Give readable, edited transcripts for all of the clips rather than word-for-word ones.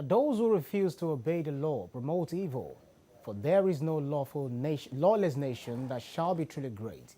Those who refuse to obey the law promote evil, for there is no lawless nation that shall be truly great.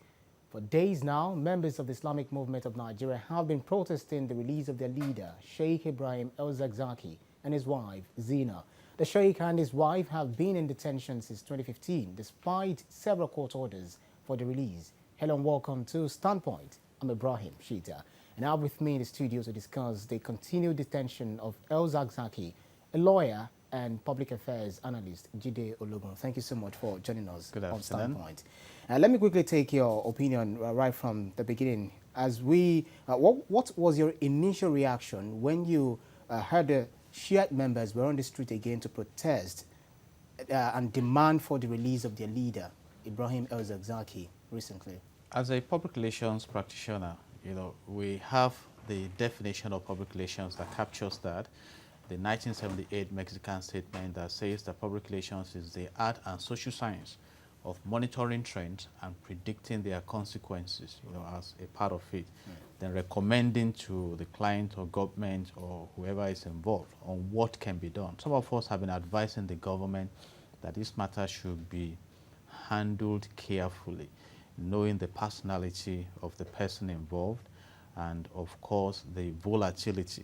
For days now, members of the Islamic Movement of Nigeria have been protesting the release of their leader, Sheikh Ibrahim El-Zakzaky, and his wife, Zina. The Sheikh and his wife have been in detention since 2015, despite several court orders for the release. Hello and welcome to Standpoint. I'm Ibrahim Shita, and now with me in the studio to discuss the continued detention of El-Zakzaky, a lawyer and public affairs analyst, Jide Ologun. Thank you so much for joining us on Standpoint. Let me quickly take your opinion right from the beginning. As what was your initial reaction when you heard the Shiite members were on the street again to protest and demand for the release of their leader, Ibrahim El-Zakzaky, recently? As a public relations practitioner, we have the definition of public relations that captures that. The 1978 Mexican statement that says that public relations is the art and social science of monitoring trends and predicting their consequences, as a part of it, then recommending to the client or government or whoever is involved on what can be done. Some of us have been advising the government that this matter should be handled carefully, knowing the personality of the person involved and, of course, the volatility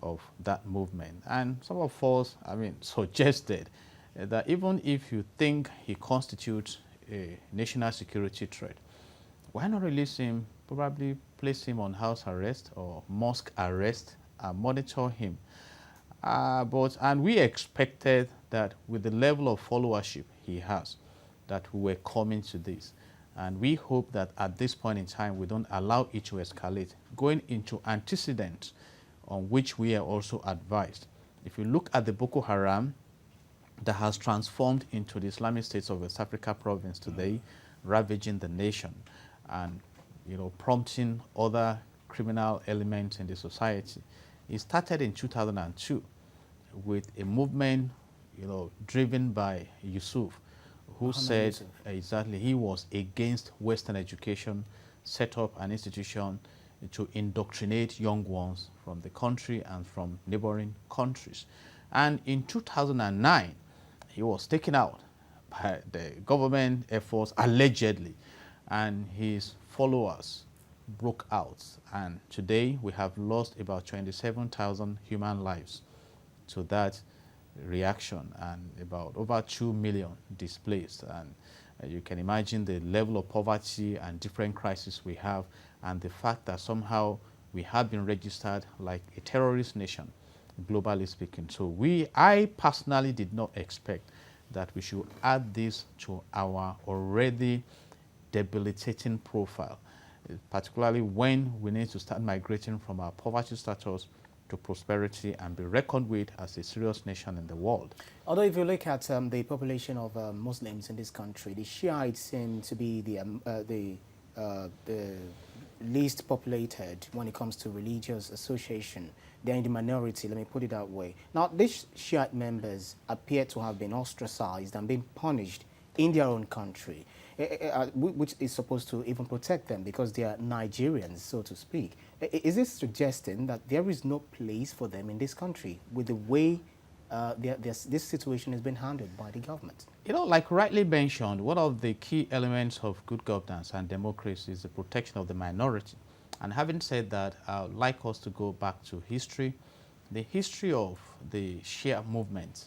of that movement. And some of us, suggested that even if you think he constitutes a national security threat, why not release him, probably place him on house arrest or mosque arrest and monitor him. And we expected that with the level of followership he has, that we were coming to this. And we hope that at this point in time, we don't allow it to escalate, going into antecedents on which we are also advised. If you look at the Boko Haram that has transformed into the Islamic States of West Africa province today, ravaging the nation and prompting other criminal elements in the society, it started in 2002 with a movement driven by Yusuf, who said exactly he was against Western education, set up an institution to indoctrinate young ones from the country and from neighboring countries. And in 2009, he was taken out by the government efforts, allegedly, and his followers broke out. And today, we have lost about 27,000 human lives to that reaction and about over 2 million displaced. And you can imagine the level of poverty and different crises we have, and the fact that somehow we have been registered like a terrorist nation, globally speaking. So I personally did not expect that we should add this to our already debilitating profile, particularly when we need to start migrating from our poverty status to prosperity and be reckoned with as a serious nation in the world. Although if you look at the population of Muslims in this country, the Shiites seem to be the least populated when it comes to religious association. They're in the minority, let me put it that way. Now, these Shiite members appear to have been ostracized and been punished in their own country, which is supposed to even protect them because they are Nigerians, so to speak. Is this suggesting that there is no place for them in this country with the way this situation has been handled by the government? Like rightly mentioned, one of the key elements of good governance and democracy is the protection of the minority. And having said that, I would like us to go back to history, the history of the Shia movement,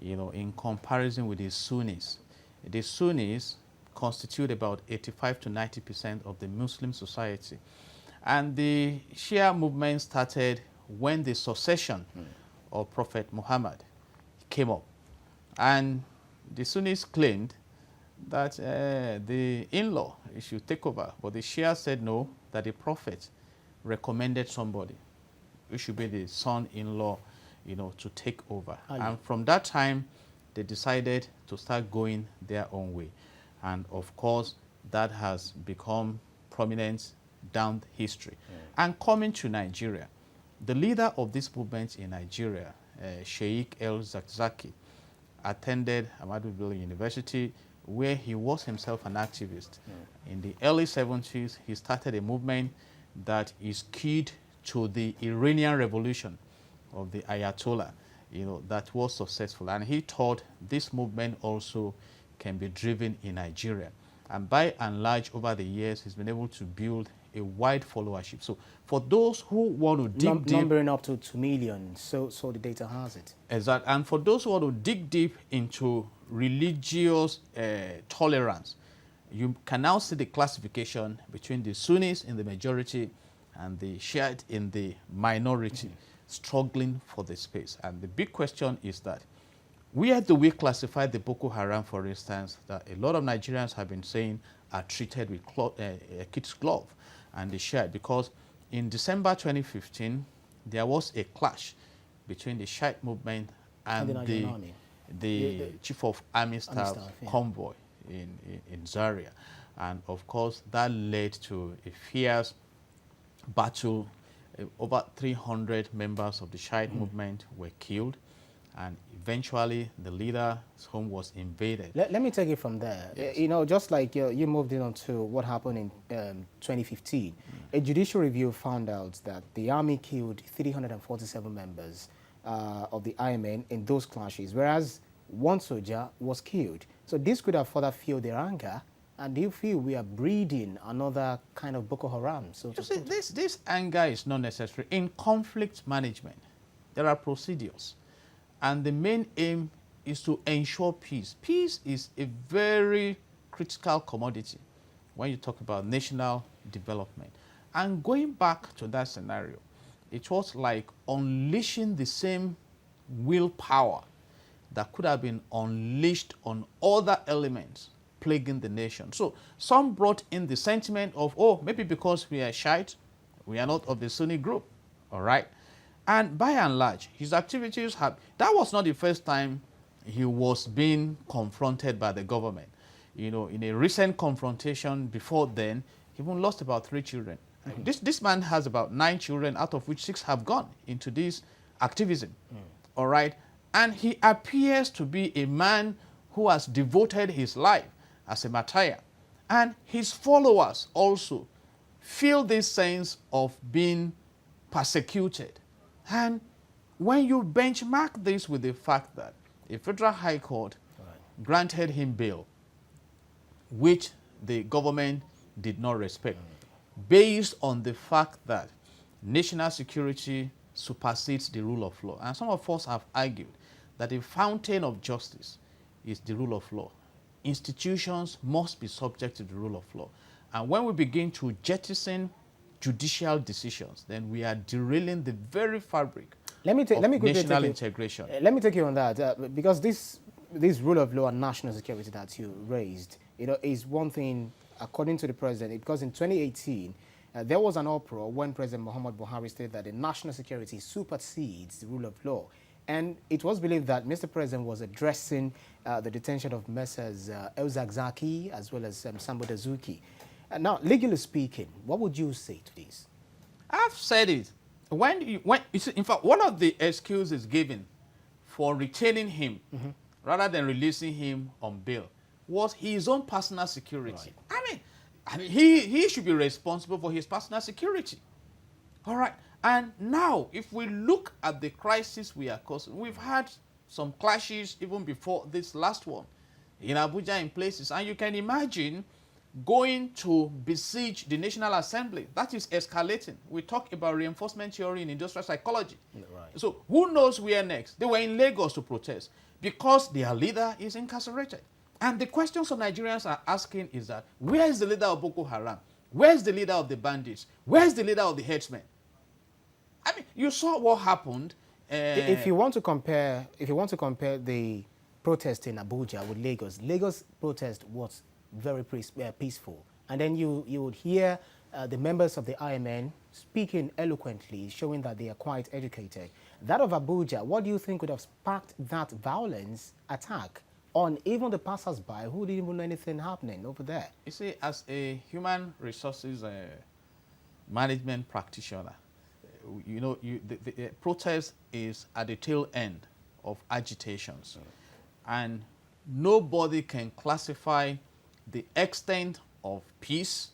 in comparison with the Sunnis. The Sunnis constitute about 85 to 90% of the Muslim society. And the Shia movement started when the succession of Prophet Muhammad came up. And the Sunnis claimed that the in-law should take over. But the Shia said no, that the Prophet recommended somebody who should be the son-in-law, to take over. And from that time, they decided to start going their own way. And of course, that has become prominent down history. And coming to Nigeria, the leader of this movement in Nigeria, Sheikh El-Zakzaky, attended Ahmadu Bello University, where he was himself an activist. In the early 70s, he started a movement that is keyed to the Iranian Revolution of the Ayatollah. that was successful. And he thought this movement also can be driven in Nigeria. And by and large, over the years, he's been able to build a wide followership. So for those who want to dig deep... Numbering up to 2 million, so the data has it. Exactly. And for those who want to dig deep into religious tolerance, you can now see the classification between the Sunnis in the majority and the Shiite in the minority, struggling for the space. And the big question is that, where do we classify the Boko Haram, for instance, that a lot of Nigerians have been saying are treated with a kid's glove, and the Shiite? Because in December 2015, there was a clash between the Shiite movement and the Chief of Army Staff convoy in Zaria. And of course, that led to a fierce battle. Over 300 members of the Shiite movement were killed, and eventually the leader's home was invaded. Let me take it from there. Yes. Just like you moved in on to what happened in 2015, a judicial review found out that the army killed 347 members of the IMN in those clashes, whereas one soldier was killed. So this could have further fueled their anger. And do you feel we are breeding another kind of Boko Haram? So you see, this anger is not necessary. In conflict management, there are procedures. And the main aim is to ensure peace. Peace is a very critical commodity when you talk about national development. And going back to that scenario, it was like unleashing the same willpower that could have been unleashed on other elements plaguing the nation. So some brought in the sentiment of, oh, maybe because we are Shiite, we are not of the Sunni group, all right? And by and large, his activities have, that was not the first time he was being confronted by the government. In a recent confrontation before then, he even lost about 3 children. This man has about 9 children, out of which 6 have gone into this activism, all right? And he appears to be a man who has devoted his life as a martyr. And his followers also feel this sense of being persecuted. And when you benchmark this with the fact that a federal high court granted him bail, which the government did not respect, based on the fact that national security supersedes the rule of law. And some of us have argued that the fountain of justice is the rule of law. Institutions must be subject to the rule of law. And when we begin to jettison judicial decisions, then we are derailing the very fabric of national integration. Let me take you on that, because this rule of law and national security that you raised, is one thing, according to the president, because in 2018, there was an uproar when President Muhammad Buhari stated that the national security supersedes the rule of law. And it was believed that Mr. President was addressing the detention of Messrs. El-Zakzaky as well as Sambo Dazuki. Now, legally speaking, what would you say to this? I've said it. You see, in fact, one of the excuses given for retaining him rather than releasing him on bail was his own personal security. Right. I mean, he should be responsible for his personal security. All right. And now, if we look at the crisis we are causing, we've had some clashes even before this last one in Abuja in places. And you can imagine going to besiege the National Assembly. That is escalating. We talk about reinforcement theory in industrial psychology. Right. So who knows where next? They were in Lagos to protest because their leader is incarcerated. And the questions some Nigerians are asking is that, where is the leader of Boko Haram? Where is the leader of the bandits? Where is the leader of the headsmen? I mean, you saw what happened. If you want to compare the protest in Abuja with Lagos protest was very peaceful, and then you would hear the members of the IMN speaking eloquently, showing that they are quite educated. That of Abuja, what do you think would have sparked that violence attack on even the passers-by who didn't even know anything happening over there? You see, as a human resources management practitioner, the protest is at the tail end of agitations. And nobody can classify the extent of peace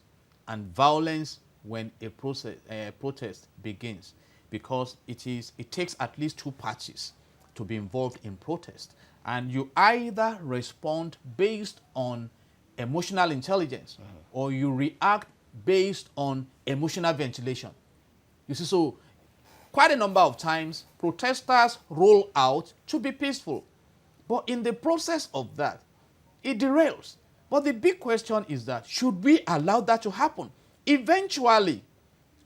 and violence when a protest begins, because it takes at least 2 parties to be involved in protest. And you either respond based on emotional intelligence or you react based on emotional ventilation. You see, so quite a number of times, protesters roll out to be peaceful. But in the process of that, it derails. But the big question is that, should we allow that to happen? Eventually,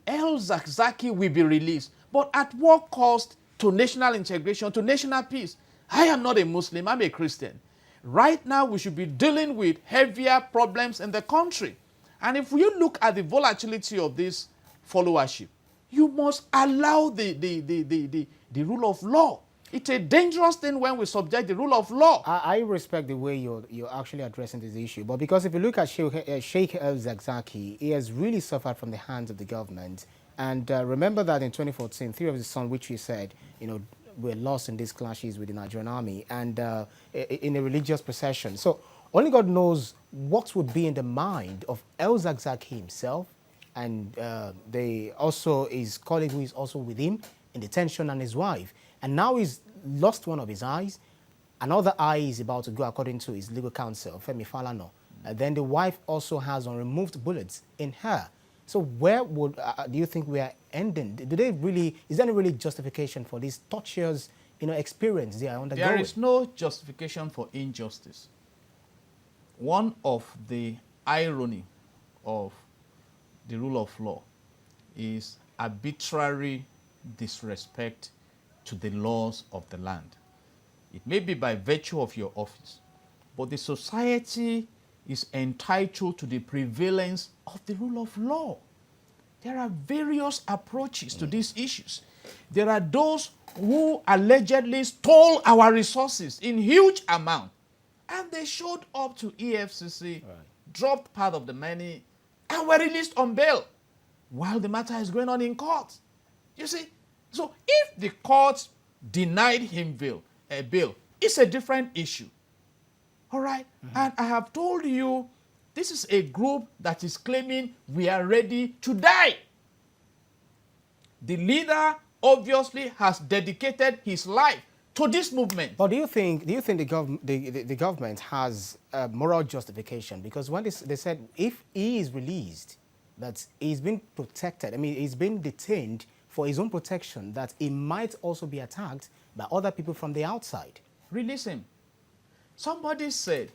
El-Zakzaky will be released. But at what cost to national integration, to national peace? I am not a Muslim, I'm a Christian. Right now, we should be dealing with heavier problems in the country. And if you look at the volatility of this followership, you must allow the rule of law. It's a dangerous thing when we subject the rule of law. I respect the way you're actually addressing this issue, but because if you look at Sheikh El-Zakzaky, he has really suffered from the hands of the government. And remember that in 2014, 3 of his sons, which he said, were lost in these clashes with the Nigerian army and in a religious procession. So only God knows what would be in the mind of El-Zakzaky himself and they also his colleague who is also with him in detention and his wife. And now he's lost one of his eyes. Another eye is about to go according to his legal counsel, Femi Falana. Then the wife also has unremoved bullets in her. So where would do you think we are ending? Do they really? Is there any really justification for this torturous, experience they are undergoing? There is no justification for injustice. One of the irony of the rule of law is arbitrary disrespect to the laws of the land. It may be by virtue of your office, but the society is entitled to the prevalence of the rule of law. There are various approaches to these issues. There are those who allegedly stole our resources in huge amount, and they showed up to EFCC, dropped part of the money, and were released on bail while the matter is going on in court. You see? So if the court denied him bail, it's a different issue. All right? And I have told you, this is a group that is claiming we are ready to die. The leader obviously has dedicated his life to this movement. But do you think the government has a moral justification? Because when they said if he is released, that he's been protected, he's been detained for his own protection, that he might also be attacked by other people from the outside. Release him. Somebody said,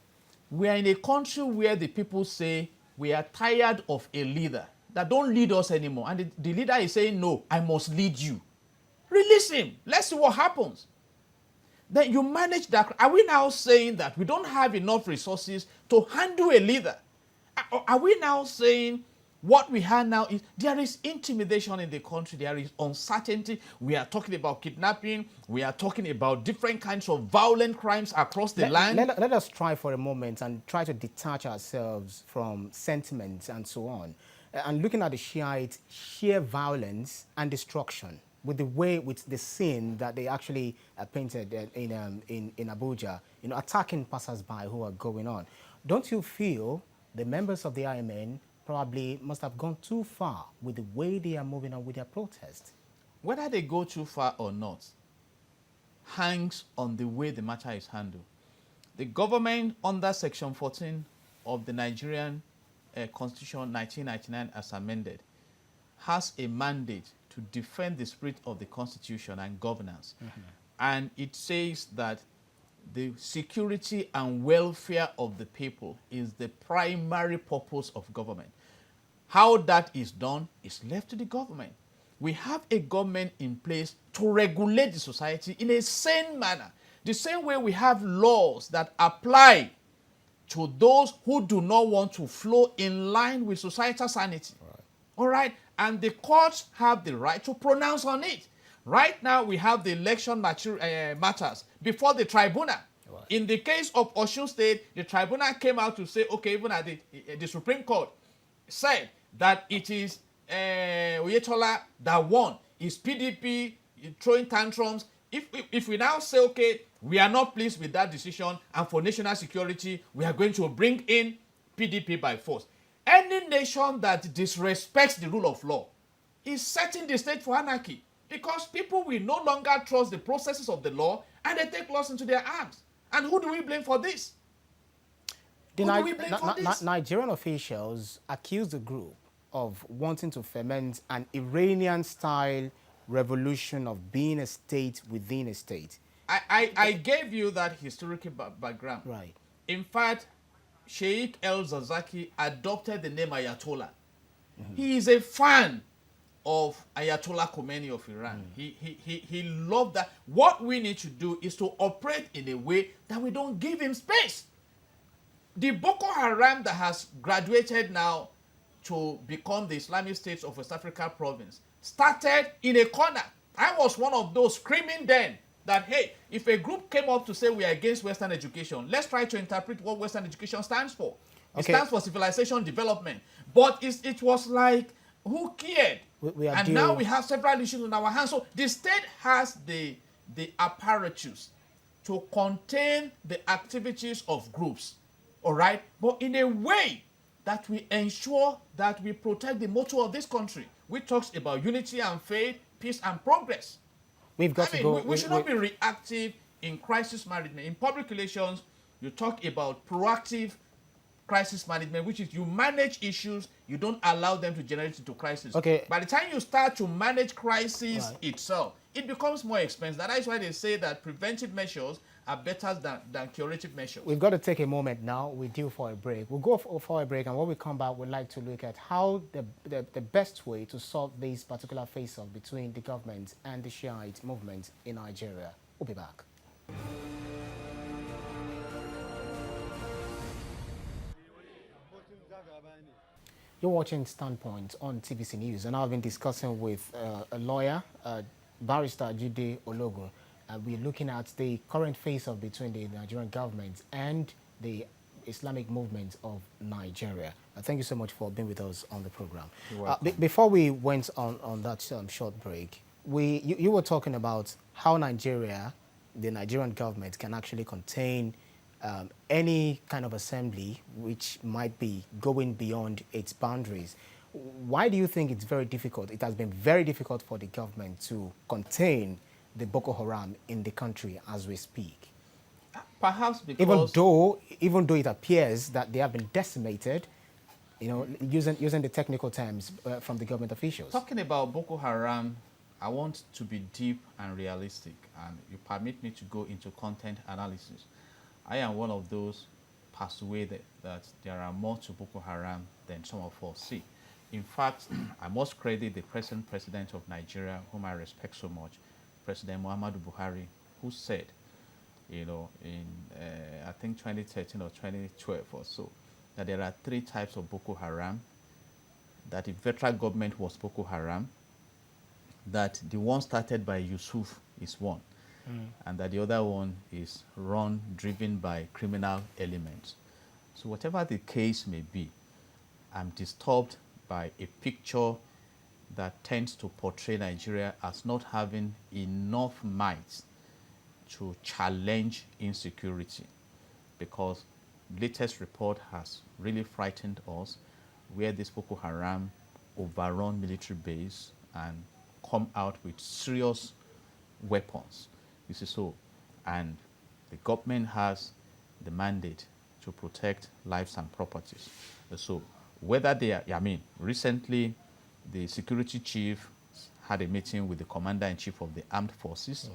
we are in a country where the people say we are tired of a leader that don't lead us anymore. And the leader is saying, no, I must lead you. Release him. Let's see what happens. Then you manage that. Are we now saying that we don't have enough resources to handle a leader? Are we now saying what we have now is there is intimidation in the country, there is uncertainty. We are talking about kidnapping, we are talking about different kinds of violent crimes across the land. Let us try for a moment and try to detach ourselves from sentiments and so on. And looking at the Shiite sheer violence and destruction with the scene that they actually painted in Abuja, attacking passers-by who are going on. Don't you feel the members of the IMN probably must have gone too far with the way they are moving on with their protest? Whether they go too far or not hangs on the way the matter is handled. The government under Section 14 of the Nigerian Constitution 1999 as amended has a mandate to defend the spirit of the Constitution and governance. And it says that the security and welfare of the people is the primary purpose of government. How that is done is left to the government. We have a government in place to regulate the society in a sane manner. The same way we have laws that apply to those who do not want to flow in line with societal sanity. All right? And the courts have the right to pronounce on it. Right now, we have the election matters before the tribunal. Right. In the case of Osun State, the tribunal came out to say, okay, even at the Supreme Court said that it is Oyetola that won. It's PDP throwing tantrums. If we now say, okay, we are not pleased with that decision, and for national security, we are going to bring in PDP by force. Any nation that disrespects the rule of law is setting the stage for anarchy. because people will no longer trust the processes of the law and they take laws into their hands. And who do we blame for this? Who do we blame for this? Nigerian officials accuse the group of wanting to foment an Iranian-style revolution of being a state within a state. I gave you that historical background. Right. In fact, Sheikh El-Zakzaky adopted the name Ayatollah. He is a fan of Ayatollah Khomeini of Iran. He loved that. What we need to do is to operate in a way that we don't give him space. The Boko Haram that has graduated now to become the Islamic State of West Africa province started in a corner. I was one of those screaming then that, hey, if a group came up to say we are against Western education, let's try to interpret what Western education stands for. It stands for civilization development. But it was like, who cared? And now we have several issues on our hands. So the state has the apparatus to contain the activities of groups, all right? But in a way that we ensure that we protect the motto of this country, which talks about unity and faith, peace and progress. We should not be reactive in crisis management. In public relations, you talk about proactive crisis management, which is you manage issues, you don't allow them to generate into crisis. Okay. By the time you start to manage crisis itself, it becomes more expensive. That is why they say that preventive measures are better than curative measures. We've got to take a moment now. We're due for a break. We'll go for a break, and when we come back, we'd like to look at how the best way to solve this particular face-off between the government and the Shiite movement in Nigeria. We'll be back. You're watching Standpoint on TVC News, and I've been discussing with a lawyer, Barrister Jide Ologun. We're looking at the current face-off between the Nigerian government and the Islamic Movement of Nigeria. Thank you so much for being with us on the program. Before we went on that short break, you were talking about how Nigeria, the Nigerian government, can actually contain any kind of assembly which might be going beyond its boundaries. Why do you think it's very difficult? It has been very difficult for the government to contain the Boko Haram in the country as we speak. Perhaps because even though it appears that they have been decimated, you know, using the technical terms from the government officials. Talking about Boko Haram, I want to be deep and realistic, and you permit me to go into content analysis. I am one of those persuaded that there are more to Boko Haram than some of us see. In fact, I must credit the present president of Nigeria, whom I respect so much, President Muhammadu Buhari, who said, you know, in I think 2013 or 2012 or so, that there are 3 types of Boko Haram, that the federal government was Boko Haram, that the one started by Yusuf is one, and that the other one is driven by criminal elements. So whatever the case may be, I'm disturbed by a picture that tends to portray Nigeria as not having enough might to challenge insecurity, because latest report has really frightened us, where this Boko Haram overrun military base and come out with serious weapons. This is so, and the government has the mandate to protect lives and properties. So whether they are, recently the security chief had a meeting with the commander-in-chief of the armed forces,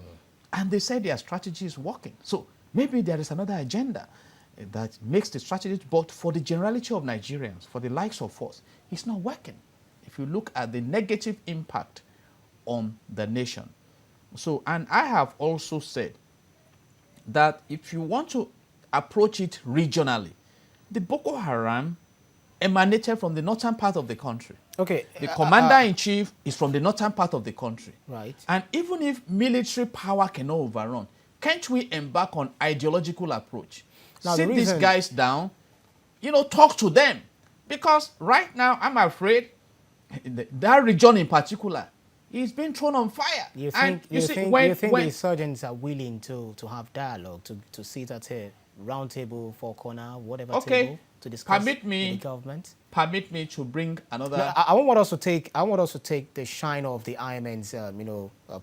and they said their strategy is working. So maybe there is another agenda that makes the strategy, but for the generality of Nigerians, for the likes of us, it's not working. If you look at the negative impact on the nation. So, and I have also said that if you want to approach it regionally, the Boko Haram emanated from the northern part of the country. Okay. The commander-in-chief is from the northern part of the country. Right. And even if military power cannot overrun, can't we embark on ideological approach? Now, sit these guys down, you know, talk to them. Because right now, I'm afraid that region in particular is being thrown on fire. You think the insurgents are willing to have dialogue, to sit at a round table, four corner, whatever Okay. table to discuss Permit with me- the government? Permit me to bring another... No, I want us to take. I want us to take the shine of the IMN's,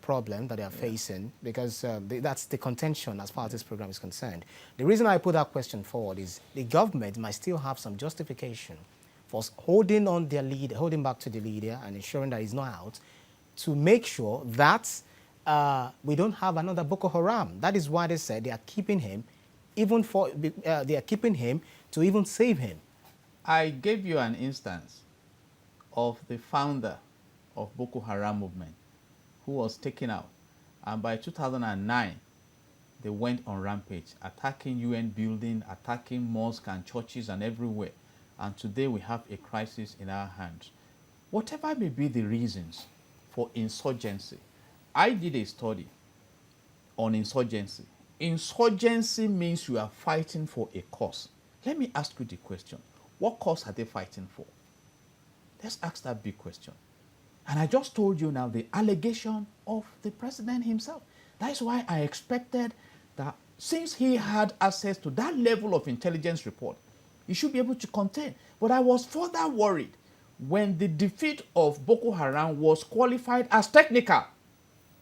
problem that they are facing, because that's the contention as far as this program is concerned. The reason I put that question forward is the government might still have some justification for holding on their lead, holding back to the leader, and ensuring that he's not out, to make sure that we don't have another Boko Haram. That is why they said they are keeping him, even for they are keeping him to even save him. I gave you an instance of the founder of Boko Haram movement who was taken out, and by 2009 they went on rampage, attacking UN building, attacking mosques and churches and everywhere, and today we have a crisis in our hands. Whatever may be the reasons for insurgency, I did a study on insurgency. Insurgency means you are fighting for a cause. Let me ask you the question. What cause are they fighting for? Let's ask that big question. And I just told you now the allegation of the president himself. That is why I expected that since he had access to that level of intelligence report, he should be able to contain. But I was further worried when the defeat of Boko Haram was qualified as technical,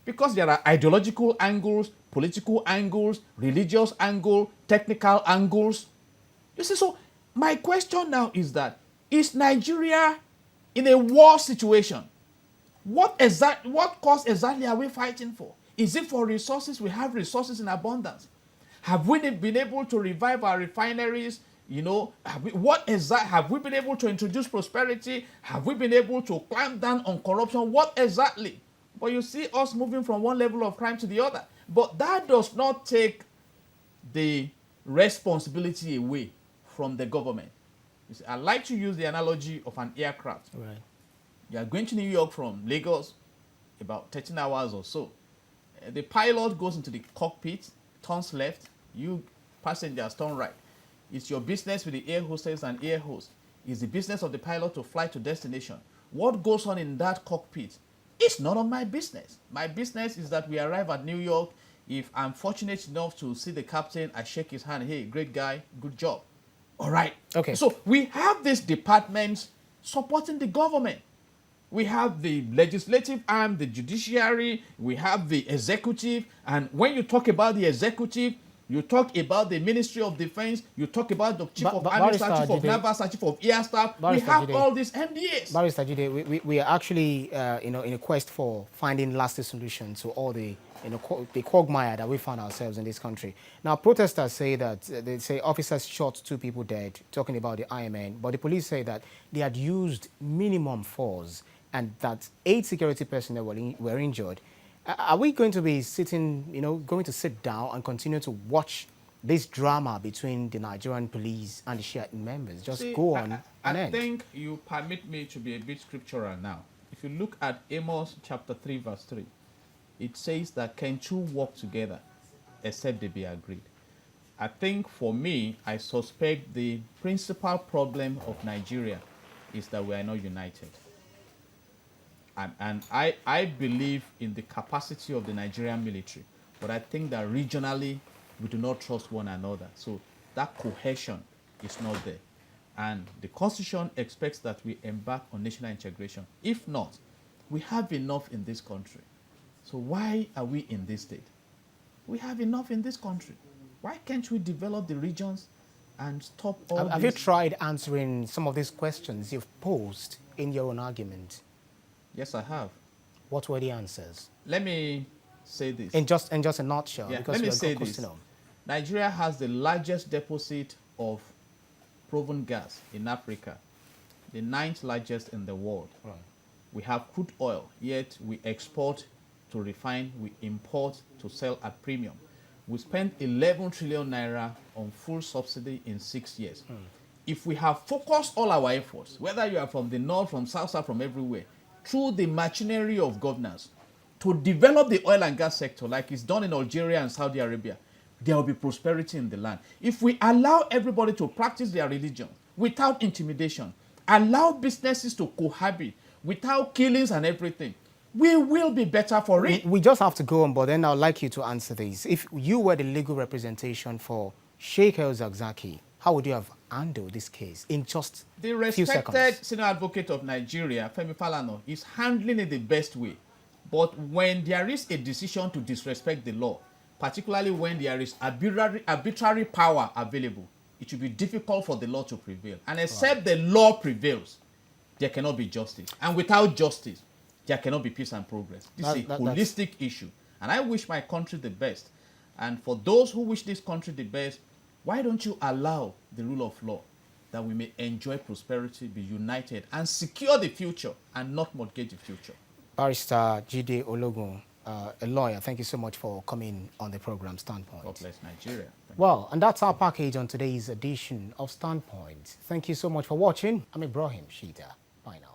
because there are ideological angles, political angles, religious angle, technical angles. You see, so my question now is that, is Nigeria in a war situation? What cause exactly are we fighting for? Is it for resources? We have resources in abundance. Have we been able to revive our refineries? You know, have we been able to introduce prosperity? Have we been able to clamp down on corruption? What exactly? But you see us moving from one level of crime to the other. But that does not take the responsibility away from the government. You see, I like to use the analogy of an aircraft. Right. You are going to New York from Lagos, about 13 hours or so. The pilot goes into the cockpit, turns left, you passengers turn right. It's your business with the air hostess and air host. It's the business of the pilot to fly to destination. What goes on in that cockpit is none of my business. My business is that we arrive at New York. If I'm fortunate enough to see the captain, I shake his hand. Hey, great guy, good job. All right. Okay. So we have these departments supporting the government. We have the legislative arm, the judiciary, we have the executive. And when you talk about the executive, you talk about the Ministry of Defense, you talk about the Chief of Army Staff, Chief of Naval Staff, Chief of Air Staff. We have all these MDAs. Barrister Jide, we are actually in a quest for finding lasting solutions to all the the quagmire that we found ourselves in this country. Now, protesters say that they say officers shot 2 people dead, talking about the IMN, but the police say that they had used minimum force and that 8 security personnel were injured. Are we going to be sitting, going to sit down and continue to watch this drama between the Nigerian police and the Shiite members just go on and end? I think you permit me to be a bit scriptural now. If you look at Amos chapter 3, verse 3, it says that can 2 walk together except they be agreed? I think for me, I suspect the principal problem of Nigeria is that we are not united. And I believe in the capacity of the Nigerian military, but I think that regionally we do not trust one another. So that cohesion is not there. And the Constitution expects that we embark on national integration. If not, we have enough in this country. So why are we in this state? We have enough in this country. Why can't we develop the regions and stop all this? Have you tried answering some of these questions you've posed in your own argument? Yes, I have. What were the answers? Let me say this. In just a nutshell, Yeah, because let me say this. on. Nigeria has the largest deposit of proven gas in Africa, the 9th largest in the world. Right. We have crude oil, yet we export to refine, we import to sell at premium. We spent 11 trillion naira on full subsidy in 6 years. If we have focused all our efforts, whether you are from the north, from south, from everywhere, through the machinery of governance, to develop the oil and gas sector like it's done in Algeria and Saudi Arabia, there will be prosperity in the land. If we allow everybody to practice their religion without intimidation, allow businesses to cohabit without killings and everything, we will be better for it. We just have to go on, but then I'd like you to answer this. If you were the legal representation for Sheikh El-Zakzaky, how would you have handled this case in just The a few respected seconds? senior advocate of Nigeria, Femi Falana, is handling it the best way. But when there is a decision to disrespect the law, particularly when there is arbitrary power available, it will be difficult for the law to prevail. And except the law prevails, there cannot be justice. And without justice, there cannot be peace and progress. This is a holistic issue. And I wish my country the best. And for those who wish this country the best, why don't you allow the rule of law, that we may enjoy prosperity, be united, and secure the future and not mortgage the future? Barrister Jide Ologun, a lawyer, thank you so much for coming on the program Standpoint. God bless Nigeria. Well, and that's our package on today's edition of Standpoint. Thank you so much for watching. I'm Ibrahim Shida. Bye now.